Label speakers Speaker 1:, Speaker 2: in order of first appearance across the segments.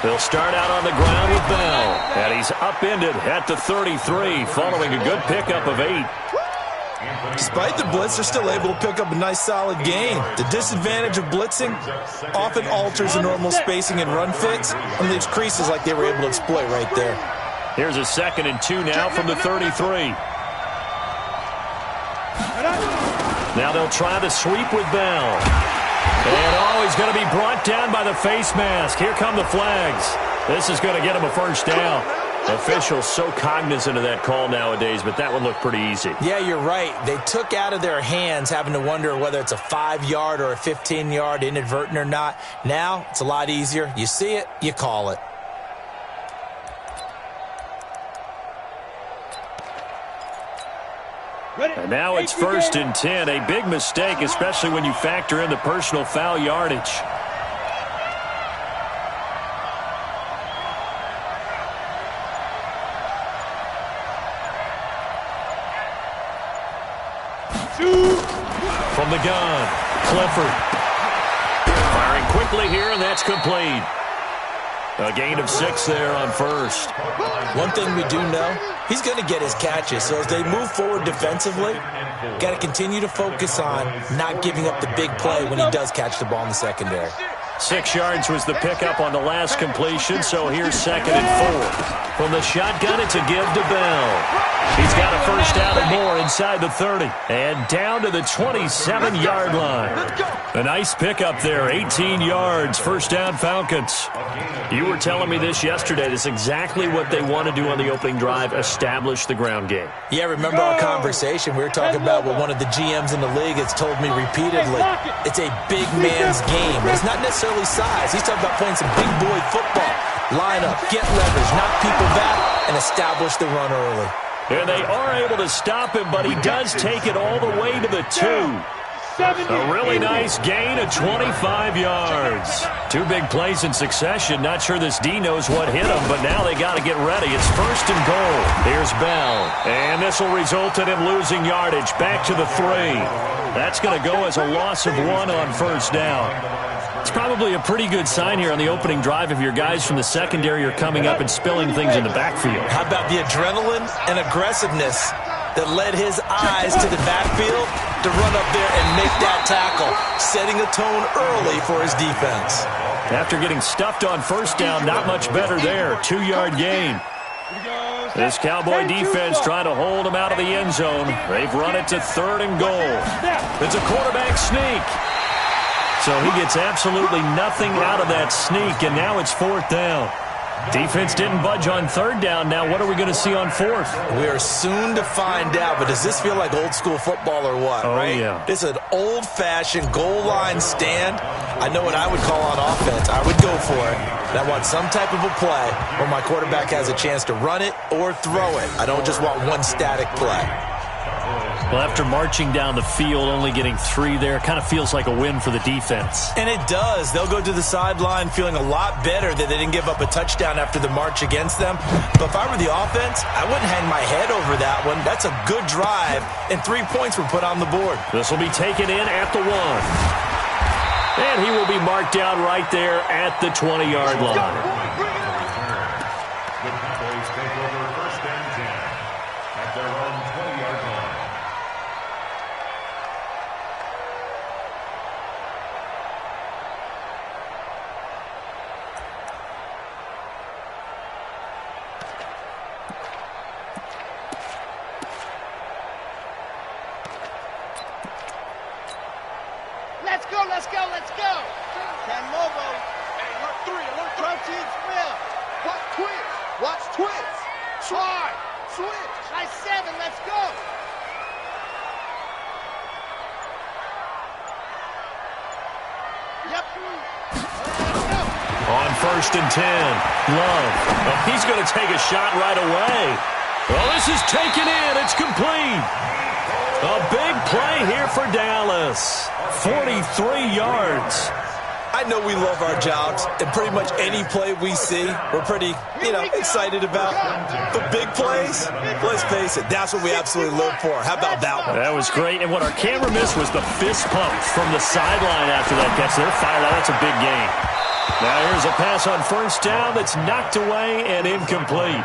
Speaker 1: They'll start out on the ground with Bell. And he's upended at the 33 following a good pickup of 8.
Speaker 2: Despite the blitz, they're still able to pick up a nice solid gain. The disadvantage of blitzing often alters the normal spacing and run fits and leaves creases like they were able to exploit right there.
Speaker 1: Here's a 2nd and 2 now from the 33. Now they'll try the sweep with Bell. And he's going to be brought down by the face mask. Here come the flags. This is going to get him a first down. Officials so cognizant of that call nowadays, but that one looked pretty easy.
Speaker 2: Yeah, you're right. They took out of their hands having to wonder whether it's a 5-yard or a 15-yard inadvertent or not. Now it's a lot easier. You see it, you call it.
Speaker 1: And now it's 1st and 10. A big mistake, especially when you factor in the personal foul yardage. From the gun, Clifford. Firing quickly here, and that's complete. A gain of 6 there on 1st.
Speaker 2: One thing we do know, he's going to get his catches. So as they move forward defensively, got to continue to focus on not giving up the big play when he does catch the ball in the secondary.
Speaker 1: 6 yards was the pickup on the last completion, so here's 2nd and 4. From the shotgun, it's a give to Bell. He's got a first down and more inside the 30. And down to the 27-yard line. A nice pickup there, 18 yards, first down Falcons. You were telling me this yesterday. This is exactly what they want to do on the opening drive, establish the ground game.
Speaker 2: Yeah, remember our conversation? We were talking about what one of the GMs in the league has told me repeatedly. It's a big man's game. It's not necessarily size. He's talking about playing some big boy football. Line up, get leverage, knock people back, and establish the run early.
Speaker 1: And they are able to stop him, but he does take it all the way to the 2. A really nice gain of 25 yards. 2 big plays in succession. Not sure this D knows what hit him, but now they got to get ready. It's 1st and goal. Here's Bell. And this will result in him losing yardage. Back to the 3. That's going to go as a loss of 1 on first down. It's probably a pretty good sign here on the opening drive if your guys from the secondary are coming up and spilling things in the backfield.
Speaker 2: How about the adrenaline and aggressiveness that led his eyes to the backfield to run up there and make that tackle, setting a tone early for his defense.
Speaker 1: After getting stuffed on first down, not much better there. 2-yard gain. This Cowboy defense trying to hold him out of the end zone. They've run it to 3rd and goal. It's a quarterback sneak. So he gets absolutely nothing out of that sneak, and now it's 4th down. Defense didn't budge on 3rd down. Now what are we going to see on 4th?
Speaker 2: We are soon to find out, but does this feel like old school football or what?
Speaker 1: Oh,
Speaker 2: right?
Speaker 1: Yeah.
Speaker 2: This is an old-fashioned goal line stand. I know what I would call on offense. I would go for it. And I want some type of a play where my quarterback has a chance to run it or throw it. I don't just want one static play.
Speaker 1: Well, after marching down the field, only getting 3 there, kind of feels like a win for the defense.
Speaker 2: And it does. They'll go to the sideline feeling a lot better that they didn't give up a touchdown after the march against them. But if I were the offense, I wouldn't hang my head over that one. That's a good drive, and 3 points were put on the board.
Speaker 1: This will be taken in at the 1. And he will be marked down right there at the 20-yard line.
Speaker 3: Let's go. Camovo. Hey, alert 3, alert 3. Proteins fill. Watch twitch. Watch twitch. Hard. Switch. Nice 7, let's go. Yep. Let's go.
Speaker 1: On 1st and 10, Love. Oh, he's going to take a shot right away. Well, this is taken in. It's complete. A big play here for Dallas. 43 yards.
Speaker 2: I I know we love our jobs, and pretty much any play we see, we're pretty, excited about. But big plays, let's face it, that's what we absolutely live for. How about that one?
Speaker 1: That was great, and what our camera missed was the fist pump from the sideline after that catch. They're fired out. That's a big game. Now here's a pass on first down that's knocked away and incomplete.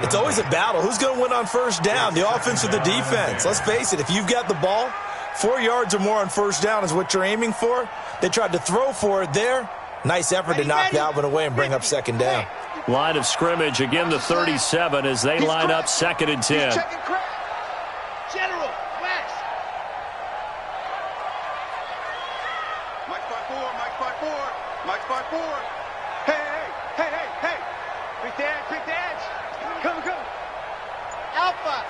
Speaker 2: It's always a battle. Who's going to win on first down, the offense or the defense? Let's face it, if you've got the ball, 4 yards or more on first down is what you're aiming for. They tried to throw for it there. Nice effort to knock that one away and bring up second down.
Speaker 1: Line of scrimmage, again the 37 as they line up 2nd and 10.
Speaker 3: General, West. Mike's by four, Mike's by four, Mike's by four. Hey. Big dance. Come. Alpha.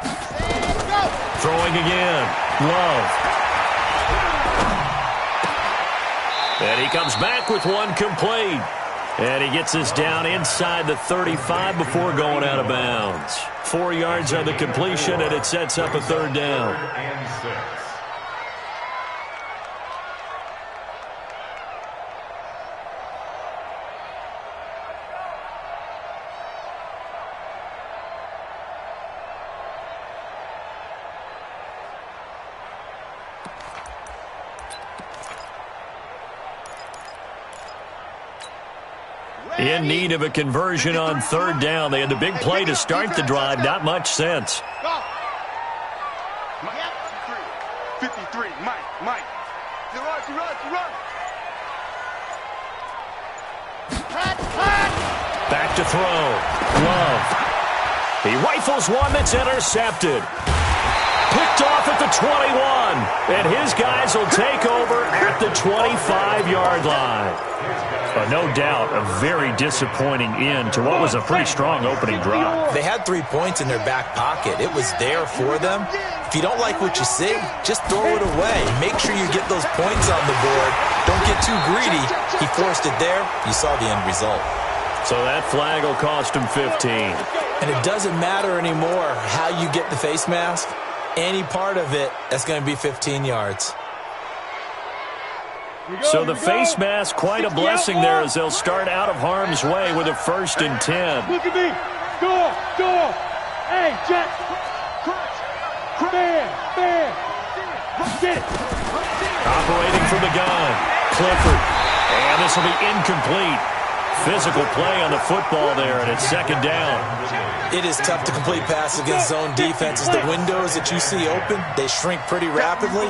Speaker 3: Set, go.
Speaker 1: Throwing again. Love. And he comes back with one complete. And he gets us down inside the 35 before going out of bounds. 4 yards on the completion, and it sets up a 3rd down. In need of a conversion on 3rd down. They had the big play to start the drive. Not much sense.
Speaker 3: Go. Yep. 53, Mike. You run. Cut.
Speaker 1: Back to throw. Love. He rifles one that's intercepted. Picked off at the 21. And his guys will take over at the 25-yard line. But no doubt, a very disappointing end to what was a pretty strong opening drive.
Speaker 2: They had 3 points in their back pocket. It was there for them. If you don't like what you see, just throw it away. Make sure you get those points on the board. Don't get too greedy. He forced it there. You saw the end result.
Speaker 1: So that flag will cost him 15.
Speaker 2: And it doesn't matter anymore how you get the face mask. Any part of it, that's going to be 15 yards.
Speaker 1: So the face mask, quite a blessing there as they'll start out of harm's way with a 1st and 10.
Speaker 4: Look at me. Door. Hey, Jack. Fair. Get it.
Speaker 1: Operating from the gun. Clifford. And this will be incomplete. Physical play on the football there, and it's 2nd down.
Speaker 2: It is tough to complete passes against zone defenses. The windows that you see open, they shrink pretty rapidly.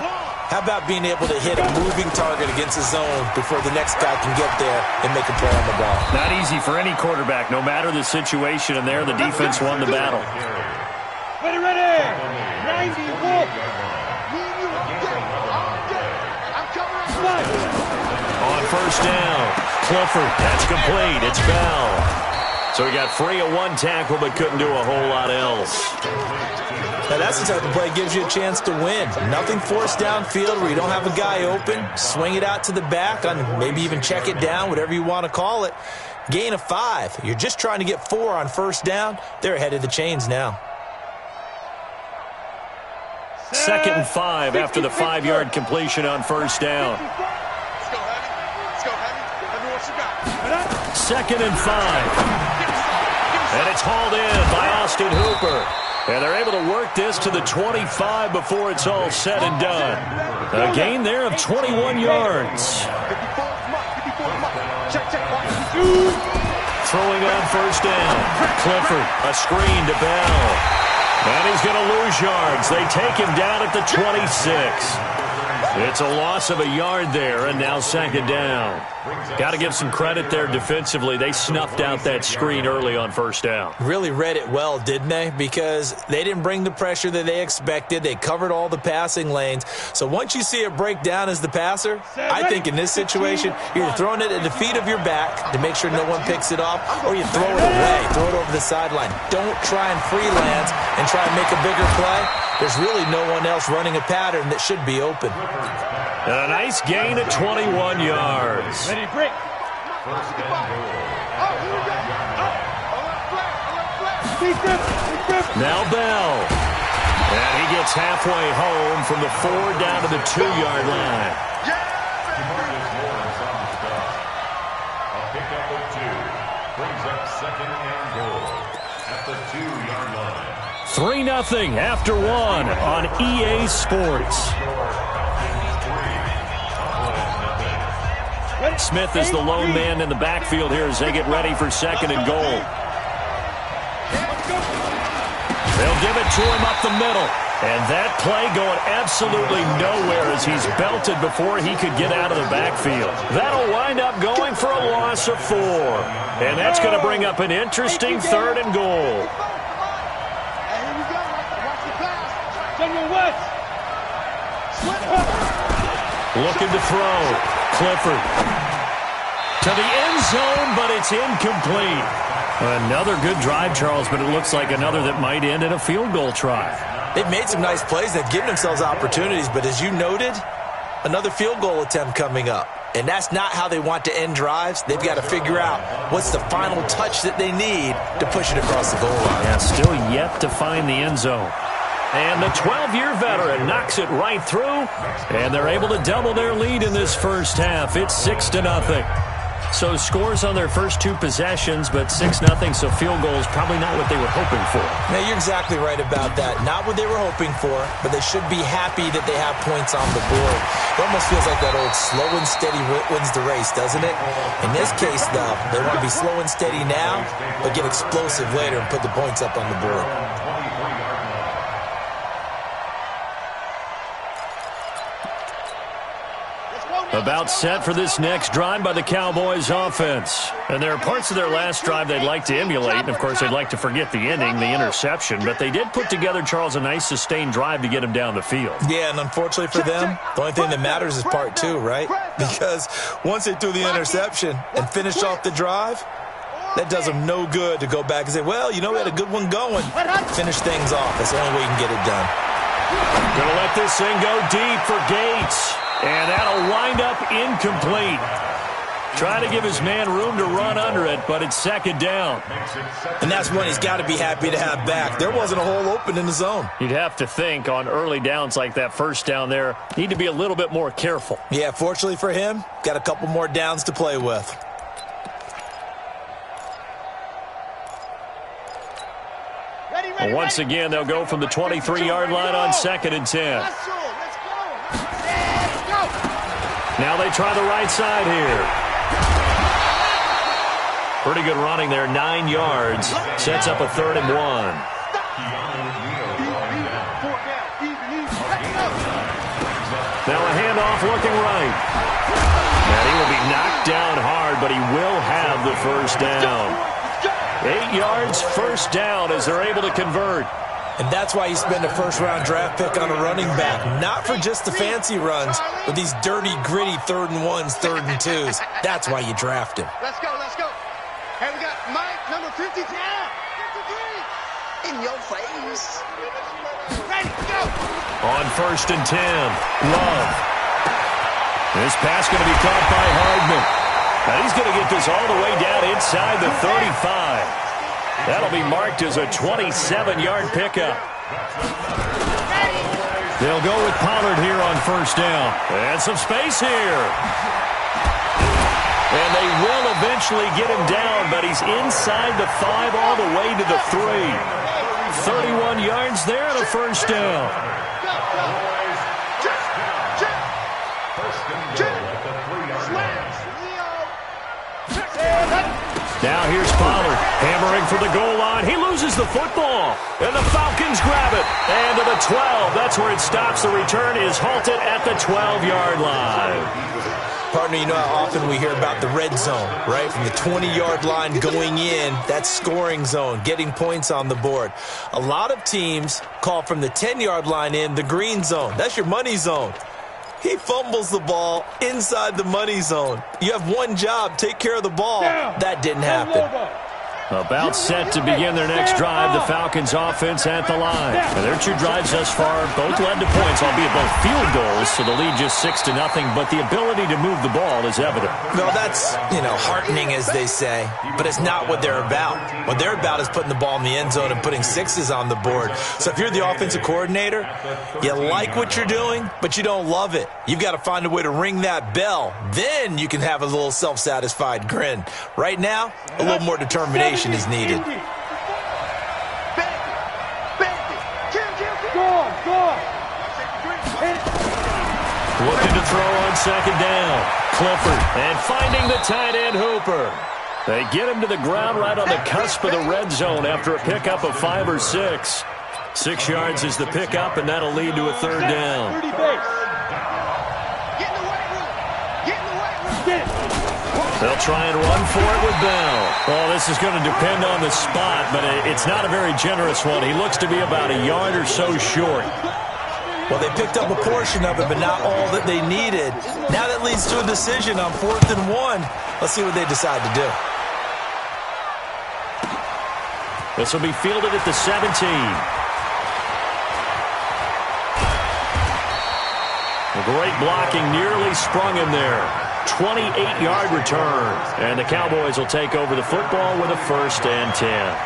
Speaker 2: How about being able to hit a moving target against a zone before the next guy can get there and make a play on the ball?
Speaker 1: Not easy for any quarterback, no matter the situation, and there the defense won the battle.
Speaker 4: Ready. 91.
Speaker 1: On first down, Clifford, that's complete. It's Bell. So he got free of one tackle but couldn't do a whole lot else.
Speaker 2: Now that's the type of play that gives you a chance to win. Nothing forced downfield where you don't have a guy open. Swing it out to the back, on maybe even check it down, whatever you want to call it. Gain of 5. You're just trying to get 4 on first down. They're ahead of the chains now.
Speaker 1: 2nd and 5 after the 5-yard completion on first down.
Speaker 3: Let's go, Heavy. Let me know what you got.
Speaker 1: 2nd and 5. And it's hauled in by Austin Hooper. And they're able to work this to the 25 before it's all said and done. A gain there of 21 yards. Throwing on first down. Clifford, a screen to Bell. And he's going to lose yards. They take him down at the 26. It's a loss of a yard there, and now 2nd down. Got to give some credit there defensively. They snuffed out that screen early on first down.
Speaker 2: Really read it well, didn't they? Because they didn't bring the pressure that they expected. They covered all the passing lanes. So once you see it break down as the passer, I think in this situation, you're throwing it at the feet of your back to make sure no one picks it off, or you throw it away, throw it over the sideline. Don't try and freelance and try and make a bigger play. There's really no one else running a pattern that should be open.
Speaker 1: A nice gain at 21 yards.
Speaker 4: Ready, break.
Speaker 1: Now Bell. And he gets halfway home from the 4 down to the 2-yard line.
Speaker 5: A pickup of 2 brings up 2nd and goal at the 2-yard line.
Speaker 1: 3-0 after 1 on EA Sports. Smith is the lone man in the backfield here as they get ready for 2nd and goal. They'll give it to him up the middle. And that play going absolutely nowhere as he's belted before he could get out of the backfield. That'll wind up going for a loss of 4. And that's going to bring up an interesting 3rd and goal. Looking to throw. Clifford. To the end zone, but it's incomplete. Another good drive, Charles, but it looks like another that might end in a field goal try.
Speaker 2: They've made some nice plays. They've given themselves opportunities, but as you noted, another field goal attempt coming up. And that's not how they want to end drives. They've got to figure out what's the final touch that they need to push it across the goal line.
Speaker 1: Yeah, still yet to find the end zone. And the 12-year veteran knocks it right through, and they're able to double their lead in this first half. It's 6-0. So scores on their first 2 possessions, but 6-0, so field goal is probably not what they were hoping for.
Speaker 2: Now, you're exactly right about that. Not what they were hoping for, but they should be happy that they have points on the board. It almost feels like that old slow and steady wins the race, doesn't it? In this case, though, they want to be slow and steady now, but get explosive later and put the points up on the board.
Speaker 1: About set for this next drive by the Cowboys offense. And there are parts of their last drive they'd like to emulate. And, of course, they'd like to forget the ending, the interception. But they did put together, Charles, a nice sustained drive to get him down the field.
Speaker 2: Yeah, and unfortunately for them, the only thing that matters is part 2, right? Because once they threw the interception and finished off the drive, that does them no good to go back and say, well, you know, we had a good one going. Finish things off. That's the only way you can get it done.
Speaker 1: Going to let this thing go deep for Gates. And that'll wind up incomplete. Trying to give his man room to run under it, but it's 2nd down.
Speaker 2: And that's one he's got to be happy to have back. There wasn't a hole open in the zone.
Speaker 1: You'd have to think on early downs like that first down there, need to be a little bit more careful.
Speaker 2: Yeah, fortunately for him, got a couple more downs to play with.
Speaker 1: Well, once again, they'll go from the 23-yard line on 2nd and 10. Now they try the right side here. Pretty good running there, 9 yards. Sets up a 3rd and 1. Now a handoff looking right. And he will be knocked down hard, but he will have the first down. 8 yards, first down as they're able to convert.
Speaker 2: And that's why you spend a first-round draft pick on a running back. Not for just the fancy runs, but these dirty, gritty 3rd and 1s, 3rd and 2s. That's why you draft him.
Speaker 3: Let's go, let's go. Hey, we got Mike, number 53. In your face. Ready, go.
Speaker 1: On 1st and 10, Love. This pass going to be caught by Hardman. Now he's going to get this all the way down inside the 35. That'll be marked as a 27-yard pickup. They'll go with Pollard here on 1st down. And some space here. And they will eventually get him down, but he's inside the 5 all the way to the 3. 31 yards there and a first down. Now here's Pollard, hammering for the goal line. He loses the football, and the Falcons grab it. And to the 12, that's where it stops. The return is halted at the 12-yard line.
Speaker 2: Partner, you know how often we hear about the red zone, right? From the 20-yard line going in, that's scoring zone, getting points on the board. A lot of teams call from the 10-yard line in the green zone. That's your money zone. He fumbles the ball inside the money zone. You have one job, take care of the ball. That didn't happen.
Speaker 1: About set to begin their next drive, the Falcons offense at the line. And their 2 drives thus far both led to points, albeit both field goals, so the lead just 6-0, but the ability to move the ball is evident.
Speaker 2: Well, that's, heartening, as they say, but it's not what they're about. What they're about is putting the ball in the end zone and putting 6s on the board. So if you're the offensive coordinator, you like what you're doing, but you don't love it. You've got to find a way to ring that bell. Then you can have a little self-satisfied grin. Right now, a little more determination is needed.
Speaker 4: Go on.
Speaker 1: Looking to throw on second down. Clifford, and finding the tight end Hooper. They get him to the ground right on the cusp of the red zone after a pickup of 5 or 6. 6 yards is the pickup, and that'll lead to a 3rd down. They'll try and run for it with Bell. Oh, this is going to depend on the spot, but it's not a very generous one. He looks to be about a yard or so short.
Speaker 2: Well, they picked up a portion of it, but not all that they needed. Now that leads to a decision on 4th and 1. Let's see what they decide to do.
Speaker 1: This will be fielded at the 17. A great blocking, nearly sprung him there. 28-yard return. And the Cowboys will take over the football with a 1st and 10.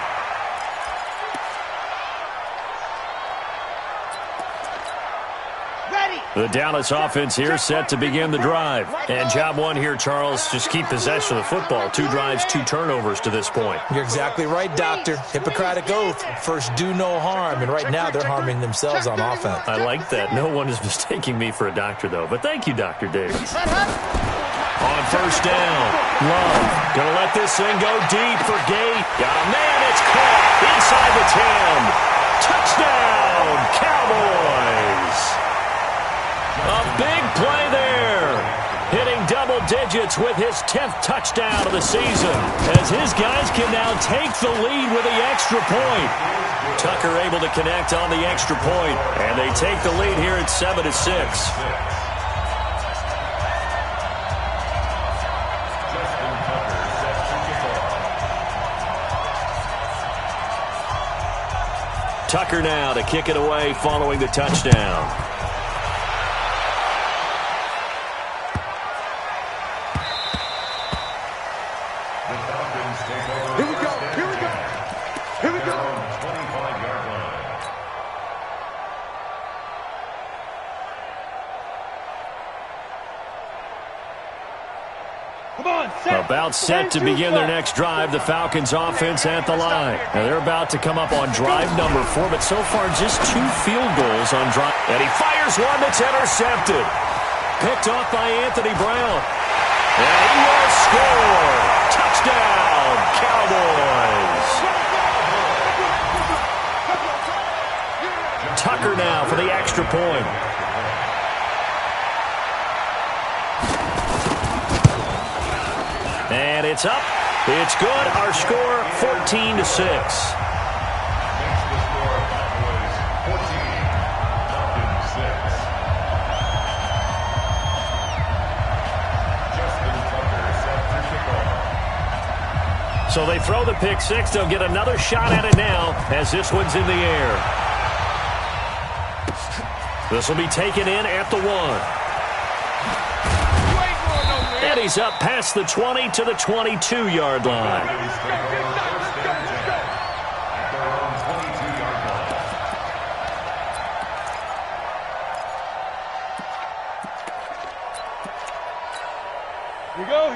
Speaker 1: The Dallas offense here set to begin the drive. And job 1 here, Charles, just keep possession of the football. 2 drives, 2 turnovers to this point.
Speaker 2: You're exactly right, Doctor. Hippocratic oath. First, do no harm. And right now, they're harming themselves on offense.
Speaker 1: I like that. No one is mistaking me for a doctor, though. But thank you, Dr. Davis. On 1st down, Love going to let this thing go deep for Gate. Got a man, it's caught inside the 10. Touchdown, Cowboys. A big play there. Hitting double digits with his 10th touchdown of the season, as his guys can now take the lead with the extra point. Tucker able to connect on the extra point, and they take the lead here at 7-6. Tucker now to kick it away following the touchdown. About set to begin their next drive, the Falcons offense at the line. Now they're about to come up on drive number 4, but so far just 2 field goals on drive. And he fires one that's intercepted. Picked off by Anthony Brown. And he will score. Touchdown, Cowboys. Tucker now for the extra point. And it's up. It's good. Our score, 14-6. So they throw the pick 6. They'll get another shot at it now as this one's in the air. This will be taken in at the 1. And he's up past the 20 to the 22-yard line.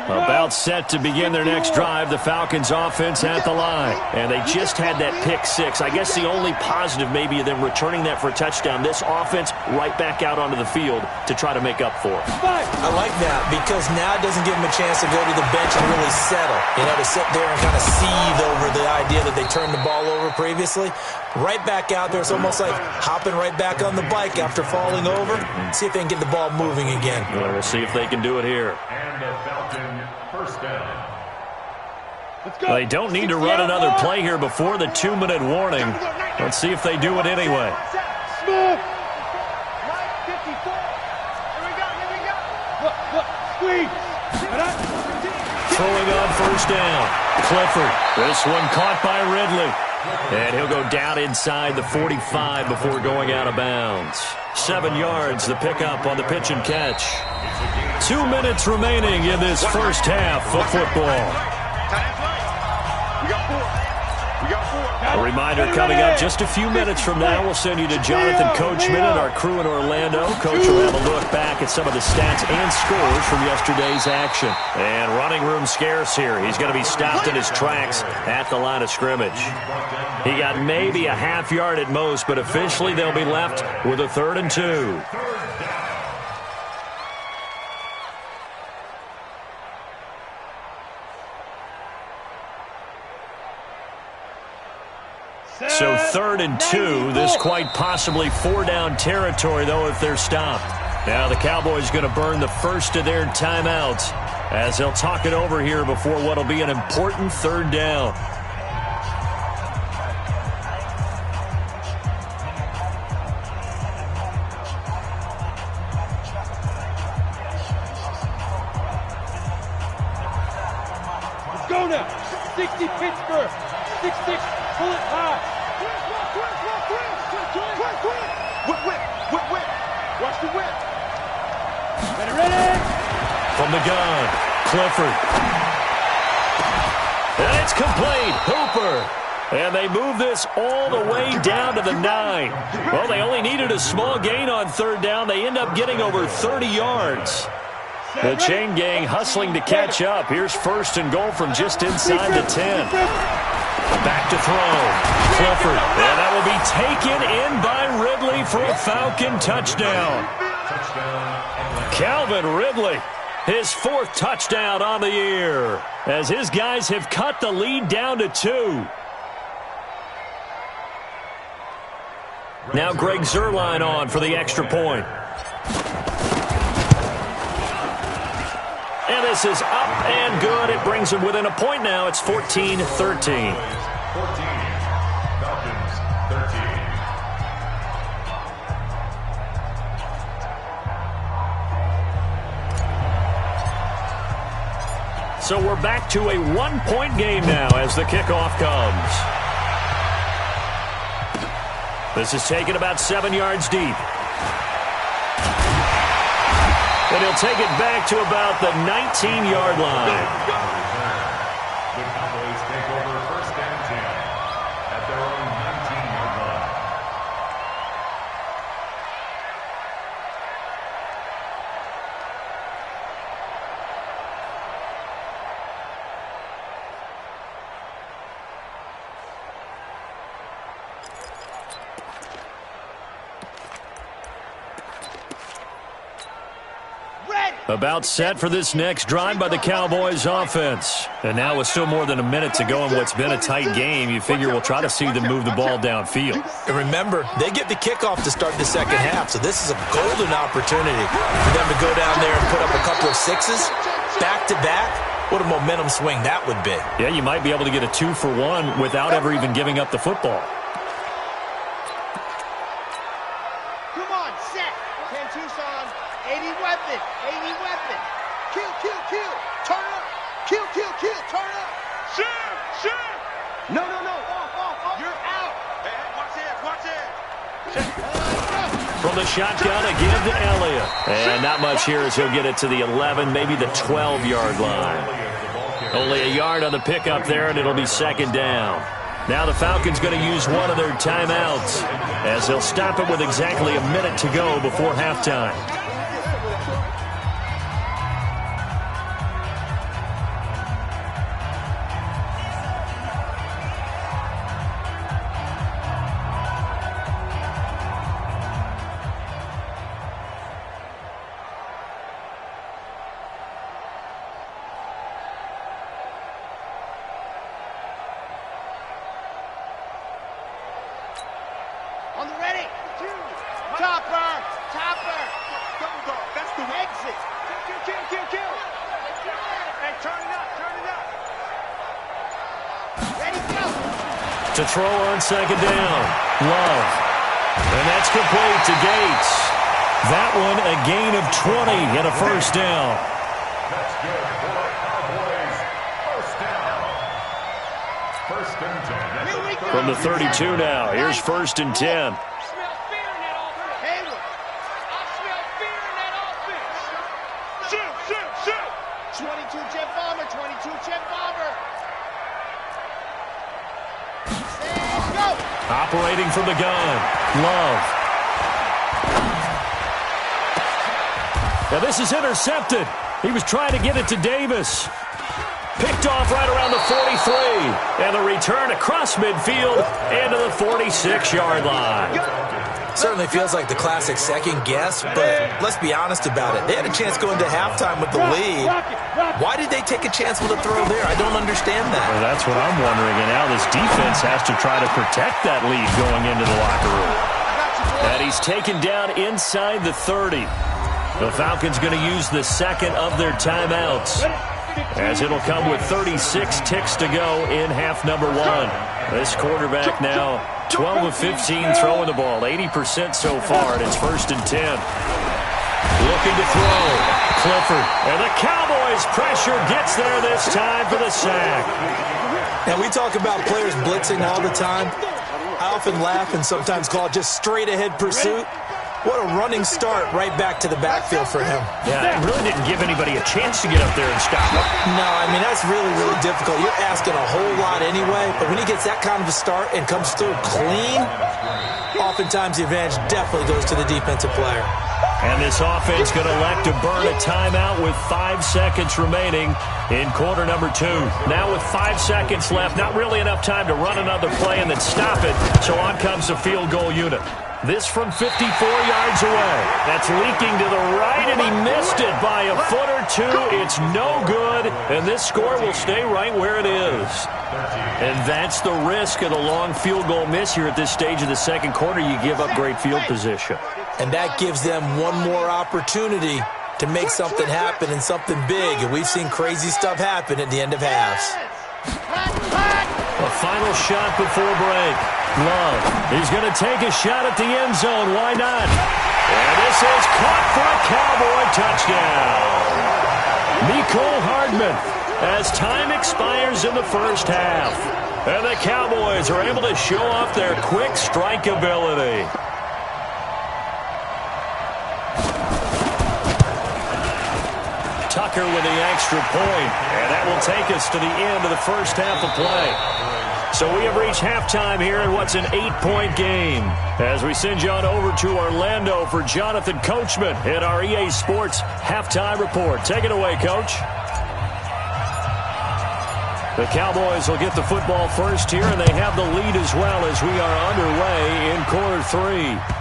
Speaker 1: About set to begin their next drive, the Falcons offense at the line. And they just had that pick 6. I guess the only positive maybe of them returning that for a touchdown. This offense right back out onto the field to try to make up for it.
Speaker 2: I like that because now it doesn't give them a chance to go to the bench and really settle. To sit there and kind of seethe over the idea that they turned the ball over previously. Right back out there. It's almost like hopping right back on the bike after falling over. See if they can get the ball moving again.
Speaker 1: Well, we'll see if they can do it here.
Speaker 5: And the Falcon first down.
Speaker 1: They don't need to run another play here before the 2-minute warning. Let's see if they do it anyway.
Speaker 4: Smooth. Here we go. Squeeze.
Speaker 1: throwing on first down. Clifford. This one caught by Ridley. And he'll go down inside the 45 before going out of bounds. 7 yards, the pickup on the pitch and catch. 2 minutes remaining in this first half of football. A reminder coming up just a few minutes from now, we'll send you to Jonathan Coachman and our crew in Orlando. Coach will have a look back at some of the stats and scores from yesterday's action. And running room scarce here. He's going to be stopped in his tracks at the line of scrimmage. He got maybe a half yard at most, but officially they'll be left with a 3rd and 2. So 3rd and 2, this quite possibly 4-down territory, though, if they're stopped. Now the Cowboys going to burn the first of their timeouts as they'll talk it over here before what will be an important 3rd down.
Speaker 4: Let's go now. 60 Pittsburgh. 6-6. Pull it high. Whip. Watch the whip. Ready.
Speaker 1: From the gun, Clifford. And it's complete. Hooper. And they move this all the way down to the 9. Well, they only needed a small gain on 3rd down. They end up getting over 30 yards. The chain gang hustling to catch up. Here's 1st and goal from just inside the 10. Back to throw. Clifford. And that will be taken in by Ridley for a Falcon touchdown. Calvin Ridley, his 4th touchdown on the year, as his guys have cut the lead down to 2. Now Greg Zuerlein on for the extra point. And this is up and good. It brings them within a point now. It's 14-13.
Speaker 5: 14. Falcons 13.
Speaker 1: So we're back to a 1-point game now as the kickoff comes. This is taken about 7 yards deep. And he'll take it back to about the 19-yard line.
Speaker 5: The Cowboys take over 1st and 10 at their own 19-yard line.
Speaker 1: About set for this next drive by the Cowboys offense. And now with still more than a minute to go in what's been a tight game, you figure we'll try to see them move the ball downfield.
Speaker 2: And remember, they get the kickoff to start the second half, so this is a golden opportunity for them to go down there and put up a couple of 6s back-to-back. What a momentum swing that would be.
Speaker 1: Yeah, you might be able to get a 2-for-1 without ever even giving up the football.
Speaker 3: Come on, set. 10 Tucson. 80 weapon. 80 weapon. Kill. Turn up. Kill. Turn up. Shoot. No. Off. You're out. Hey, watch it.
Speaker 1: From the shotgun, a give to Elliott. And not much here as he'll get it to the 11, maybe the 12-yard line. Only a yard on the pickup there, and it'll be 2nd down. Now the Falcons going to use one of their timeouts as they'll stop it with exactly a minute to go before halftime.
Speaker 3: On the ready. Topper. That's the exit. Kill. Hey, turn it up. Ready, go.
Speaker 1: To throw on 2nd down. Love. And that's complete to Gates. That one a gain of 20 and a 1st down.
Speaker 5: That's good for Cowboys First and 10.
Speaker 1: From the 32 now, here's first and 10. Operating from the gun, Love. Now this is intercepted. He was trying to get it to Davis. Picked off right around the 43. And the return across midfield into the 46-yard line.
Speaker 2: Certainly feels like the classic second guess, but let's be honest about it. They had a chance going to halftime with the lead. Why did they take a chance with a throw there? I don't understand that.
Speaker 1: Well, that's what I'm wondering. And now this defense has to try to protect that lead going into the locker room. And he's taken down inside the 30. The Falcons going to use the second of their timeouts, as it'll come with 36 ticks to go in half number one. This quarterback now 12 of 15 throwing the ball, 80% so far, and it's first and 10. Looking to throw, Clifford, and the Cowboys pressure gets there this time for the sack.
Speaker 2: And we talk about players blitzing all the time. I often laugh and sometimes call it just straight-ahead pursuit. What a running start right back to the backfield for him.
Speaker 1: Yeah, it really didn't give anybody a chance to get up there and stop him.
Speaker 2: No, I mean, that's really, really difficult. You're asking a whole lot anyway, but when he gets that kind of a start and comes through clean, oftentimes the advantage definitely goes to the defensive player.
Speaker 1: And this offense going to elect to burn a timeout with 5 seconds remaining in quarter number 2. Now with 5 seconds left, not really enough time to run another play and then stop it, so on comes the field goal unit. This from 54 yards away. That's leaking to the right, and he missed it by a foot or two. It's no good, and this score will stay right where it is. And that's the risk of the long field goal miss here at this stage of the second quarter. You give up great field position.
Speaker 2: And that gives them one more opportunity to make something happen and something big. And we've seen crazy stuff happen at the end of halves.
Speaker 1: A final shot before break. Love, he's going to take a shot at the end zone. Why not? And this is caught for a Cowboy touchdown. Mecole Hardman, as time expires in the first half. And the Cowboys are able to show off their quick strike ability. Tucker with the extra point, and that will take us to the end of the first half of play. So we have reached halftime here in what's an 8-point game, as we send you on over to Orlando for Jonathan Coachman in our EA Sports Halftime Report. Take it away, Coach. The Cowboys will get the football first here, and they have the lead as well as we are underway in quarter 3.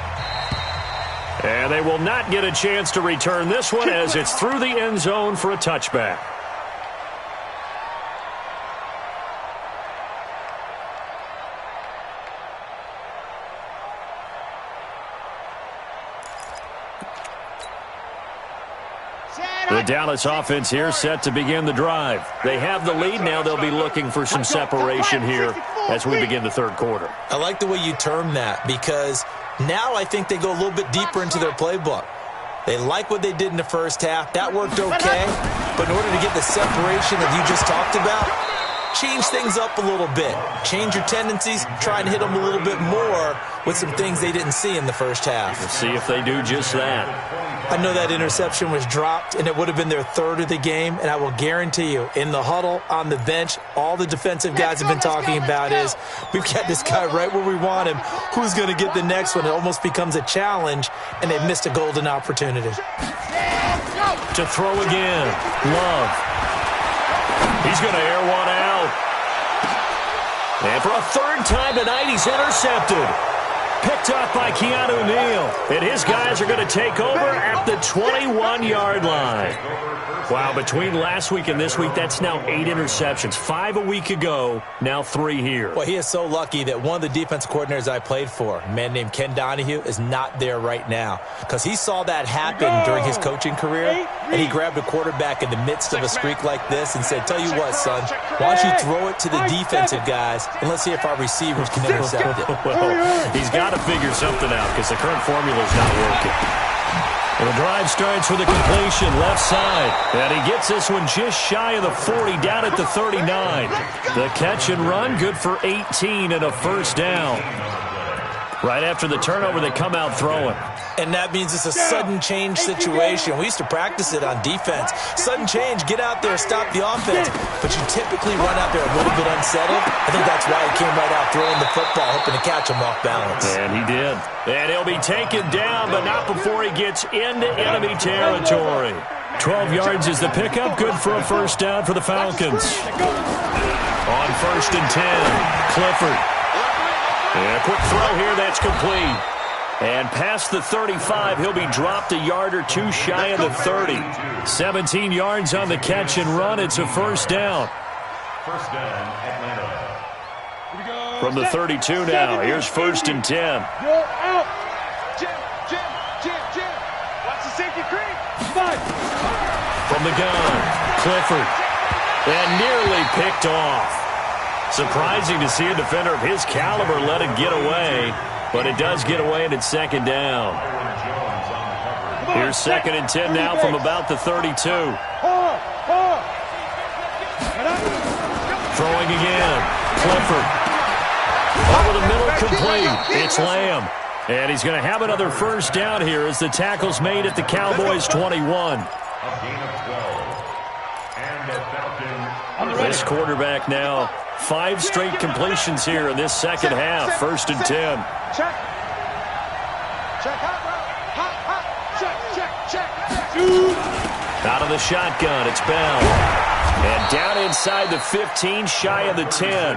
Speaker 1: And they will not get a chance to return this one as it's through the end zone for a touchback. The Dallas offense here set to begin the drive. They have the lead. Now they'll be looking for some separation here as we begin the third quarter.
Speaker 2: I like the way you term that, because now I think they go a little bit deeper into their playbook. They like what they did in the first half. That worked okay. But in order to get the separation that you just talked about, change things up a little bit. Change your tendencies. Try and hit them a little bit more with some things they didn't see in the first half.
Speaker 1: Let's see if they do just that.
Speaker 2: I know that interception was dropped, and it would have been their third of the game, and I will guarantee you, in the huddle, on the bench, all the defensive guys have been talking about is, we've got this guy right where we want him. Who's going to get the next one? It almost becomes a challenge, and they've missed a golden opportunity.
Speaker 1: To throw again. Love. He's going to air one out. And for a third time tonight, he's intercepted. Picked up by Keanu Neal. And his guys are going to take over at the 21-yard line. Wow, between last week and this week, that's now 8 interceptions. 5 a week ago, now 3 here.
Speaker 2: Well, he is so lucky that one of the defense coordinators I played for, a man named Ken Donahue, is not there right now. Because he saw that happen during his coaching career, and he grabbed a quarterback in the midst of a streak like this and said, tell you what, son, why don't you throw it to the defensive guys, and let's see if our receivers can intercept it.
Speaker 1: Well, he's got to figure something out because the current formula is not working. The drive starts with a completion left side. And he gets this one just shy of the 40, down at the 39. The catch and run, good for 18 and a first down. Right after the turnover, they come out throwing.
Speaker 2: And that means it's a sudden change situation. We used to practice it on defense. Sudden change, get out there, stop the offense. But you typically run out there a little bit unsettled. I think that's why he came right out throwing the football, hoping to catch him off balance.
Speaker 1: And he did. And he'll be taken down, but not before he gets into enemy territory. 12 yards is the pickup, good for a first down for the Falcons. On 1st and 10, Clifford. And a quick throw here, that's complete. And past the 35, he'll be dropped a yard or two shy of the 30. 17 yards on the catch and run. It's a first down.
Speaker 5: First down, Atlanta.
Speaker 1: From the 32 now, here's 1st and 10.
Speaker 4: You're out. Jim. Watch the safety creep.
Speaker 1: From the gun, Clifford. And nearly picked off. Surprising to see a defender of his caliber let it get away. But it does get away, and it's second down. Here's 2nd and 10 now from about the 32. Throwing again. Clifford. Over the middle, complete. It's Lamb. And he's going to have another first down here as the tackle's made at the Cowboys' 21. This quarterback now, 5 straight completions here in this second half. 1st and 10.
Speaker 4: Check.
Speaker 1: Out of the shotgun, it's Bell. And down inside the 15, shy of the 10.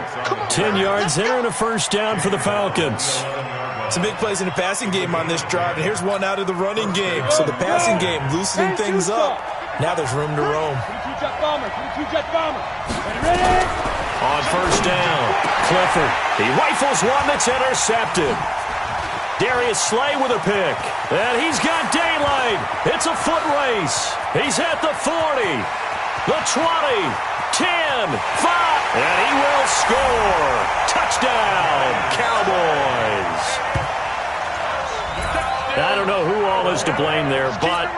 Speaker 1: 10 yards there and a first down for the Falcons.
Speaker 2: Some big plays in the passing game on this drive, and here's one out of the running game. So the passing game loosening things up. Now there's room to roam.
Speaker 4: 22-jet bomber. Ready?
Speaker 1: On first down, Clifford. He rifles one that's intercepted. Darius Slay with a pick. And he's got daylight. It's a foot race. He's at the 40, the 20, 10, 5. And he will score. Touchdown, Cowboys. I don't know who all is to blame there, but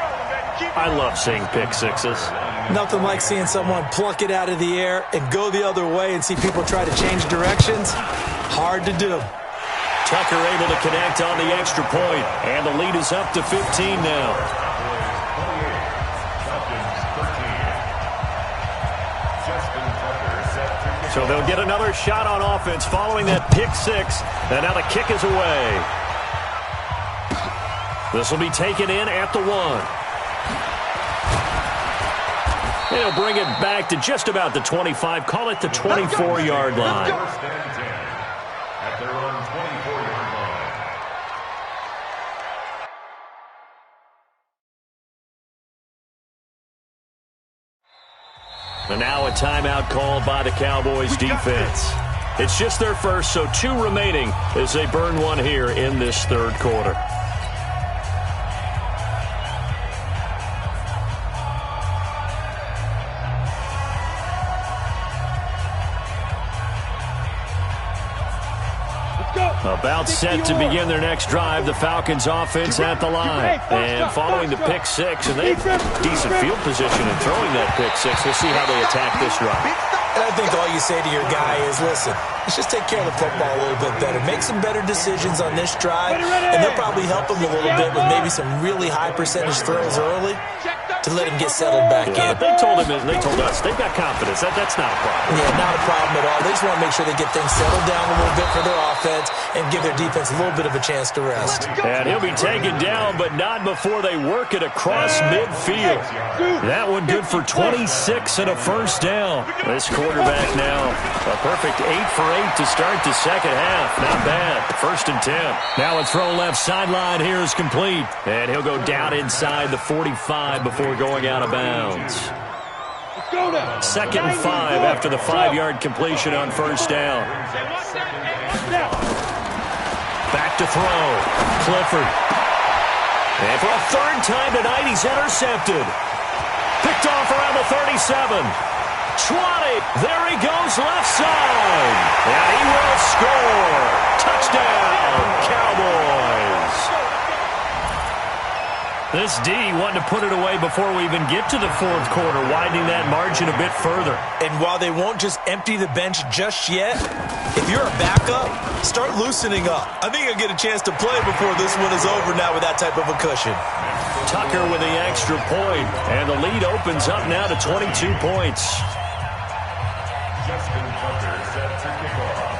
Speaker 1: I love seeing pick sixes.
Speaker 2: Nothing like seeing someone pluck it out of the air and go the other way and see people try to change directions. Hard to do.
Speaker 1: Tucker able to connect on the extra point, and the lead is up to 15 now. So they'll get another shot on offense following that pick six, and now the kick is away. This will be taken in at the 1. They'll bring it back to just about the 25. Call it the 24-yard line.
Speaker 5: First and 10 at their own 24-yard line.
Speaker 1: And now a timeout called by the Cowboys defense. It's just their first, so 2 remaining as they burn one here in this third quarter. About set to begin their next drive, the Falcons offense at the line. And following the pick six, and they have decent field position in throwing that pick six. We'll see how they attack this drive.
Speaker 2: And I think all you say to your guy is, listen, let's just take care of the football a little bit better. Make some better decisions on this drive, and they'll probably help him a little bit with maybe some really high percentage throws early to let him get settled back in.
Speaker 1: They told him, and they told us, they've got confidence. That's not a problem.
Speaker 2: Yeah, not a problem at all. They just want to make sure they get things settled down a little bit for their offense and give their defense a little bit of a chance to rest.
Speaker 1: And he'll be taken down, but not before they work it across midfield. That one good for 26 and a first down. This quarterback now, a perfect 8 for 8 to start the second half. Not bad. 1st and 10. Now a throw left sideline here is complete. And he'll go down inside the 45 before going out of bounds. 2nd and 5 after the 5-yard completion on first down. Back to throw. Clifford. And for a 3rd time tonight, he's intercepted. Picked off around the 37. 20. There he goes left side. And he will score. Touchdown, Cowboys. This D wanting to put it away before we even get to the fourth quarter, widening that margin a bit further.
Speaker 2: And while they won't just empty the bench just yet, if you're a backup, start loosening up. I think you'll get a chance to play before this one is over now with that type of a cushion.
Speaker 1: Tucker with the extra point, and the lead opens up now to 22 points.
Speaker 5: Justin Tucker set to kick off.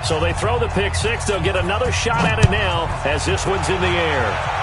Speaker 1: So they throw the pick six. They'll get another shot at it now as this one's in the air.